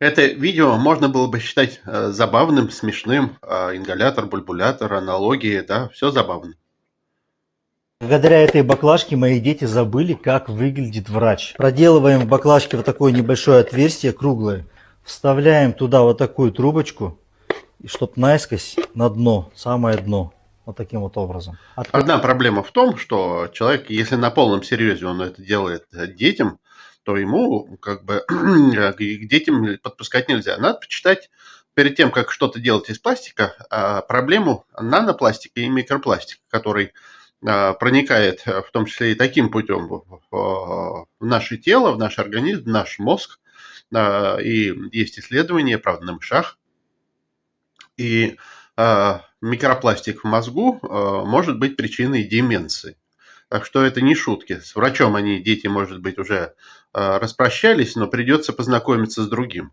Это видео можно было бы считать забавным, смешным. Ингалятор, бульбулятор, аналогии, да, все забавно. Благодаря этой баклажке мои дети забыли, как выглядит врач. Проделываем в баклажке вот такое небольшое отверстие, круглое. Вставляем туда вот такую трубочку, и чтоб наискось на дно, самое дно. Вот таким вот образом. Одна проблема в том, что человек, если на полном серьезе он это делает детям, то ему как бы к детям подпускать нельзя. Надо почитать перед тем, как что-то делать из пластика, проблему нанопластика и микропластика, который проникает в том числе и таким путем в наше тело, в наш организм, в наш мозг. И есть исследования, правда, на мышах. И микропластик в мозгу может быть причиной деменции. Так что это не шутки. С врачом они, дети, может быть, уже распрощались, но придется познакомиться с другим.